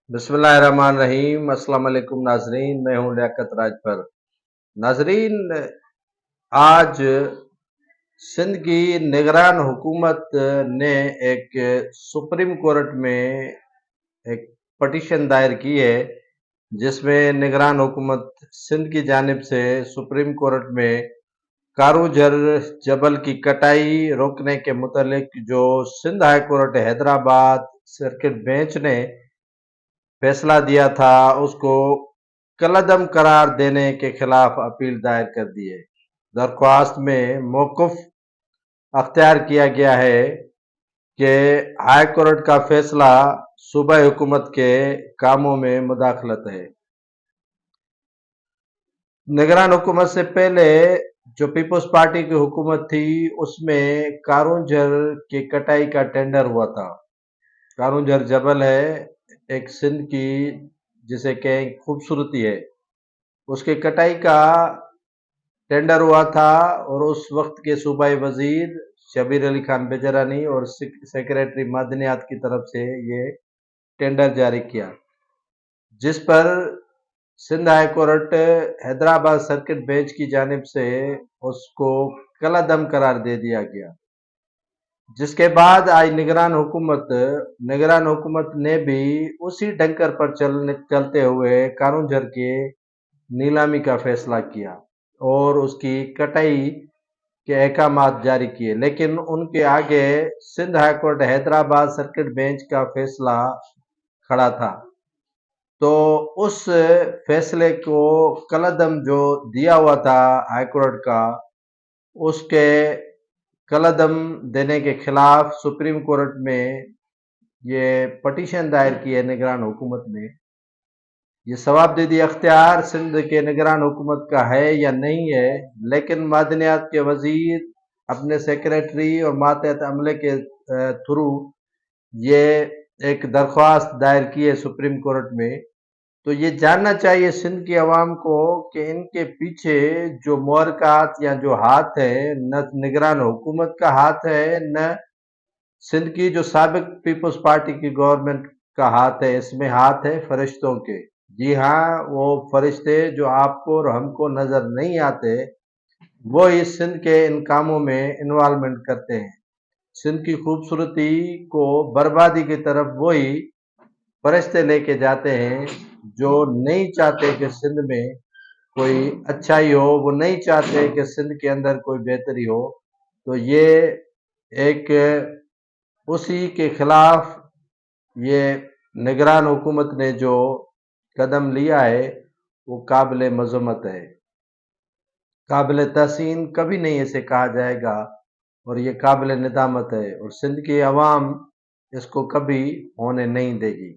बिस्मिल्लाहिर्रहमानिर्रहीम। अस्सलाम वालेकुम नाजरीन, मैं हूं लियाकत राजपर। नाजरीन, आज सिंध की निगरान हुकूमत ने एक सुप्रीम कोर्ट में एक पटिशन दायर की है, जिसमें निगरान हुकूमत सिंध की जानिब से सुप्रीम कोर्ट में कारूझर जबल की कटाई रोकने के मुतालिक जो Sindh high court Hyderabad circuit bench ने फैसला दिया था, उसको कलअदम करार देने के खिलाफ अपील दायर कर दी है। दरख्वास्त में मौक़िफ़ अख्तियार किया गया है कि हाई कोर्ट का फैसला सूबाई हुकूमत के कामों में मुदाखलत है। निगरान हुकूमत से पहले जो पीपल्स पार्टी की हुकूमत थी, उसमें कारूझर की कटाई का टेंडर हुआ था। कारूझर जबल है एक सिंध की, जिसे कहें खूबसूरती है, उसके कटाई का टेंडर हुआ था और उस वक्त के सूबाई वजीर शबीर अली खान बेजरानी और सेक्रेटरी मादनियात की तरफ से ये टेंडर जारी किया, जिस पर Sindh high court Hyderabad circuit bench की जानिब से उसको कलअदम करार दे दिया गया। जिसके बाद आज निगरान हुकूमत ने भी उसी डंकर पर चलते हुए कारूझर के नीलामी का फैसला किया और उसकी कटाई के अहकामात जारी किए, लेकिन उनके आगे Sindh high court Hyderabad circuit bench का फैसला खड़ा था। तो उस फैसले को कलअदम जो दिया हुआ था हाई कोर्ट का, उसके कलअदम देने के खिलाफ सुप्रीम कोर्ट में ये पटिशन दायर की है निगरान हुकूमत ने। ये सवाबदीदी अख्तियार सिंध के निगरान हुकूमत का है या नहीं है, लेकिन मादनियात के वजीर अपने सेक्रेटरी और मातहत अमले के थ्रू ये एक दरख्वास्त दायर की है सुप्रीम कोर्ट में। तो ये जानना चाहिए सिंध की आवाम को कि इनके पीछे जो मुहरकात या जो हाथ है, न निगरान हुकूमत का हाथ है, न सिंध की जो साबिक पीपल्स पार्टी की गवर्नमेंट का हाथ है। इसमें हाथ है फरिश्तों के। जी हाँ, वो फरिश्ते जो आपको और हमको नजर नहीं आते, वो इस सिंध के इन कामों में इन्वॉल्वमेंट करते हैं। सिंध की खूबसूरती को बर्बादी की तरफ वही फरिश्ते लेके जाते हैं जो नहीं चाहते कि सिंध में कोई अच्छाई हो, वो नहीं चाहते कि सिंध के अंदर कोई बेहतरी हो। तो ये एक उसी के खिलाफ ये निगरान हुकूमत ने जो कदम लिया है, वो काबिल मज़म्मत है, काबिल तहसीन कभी नहीं इसे कहा जाएगा, और ये काबिल निदामत है और सिंध की आवाम इसको कभी होने नहीं देगी।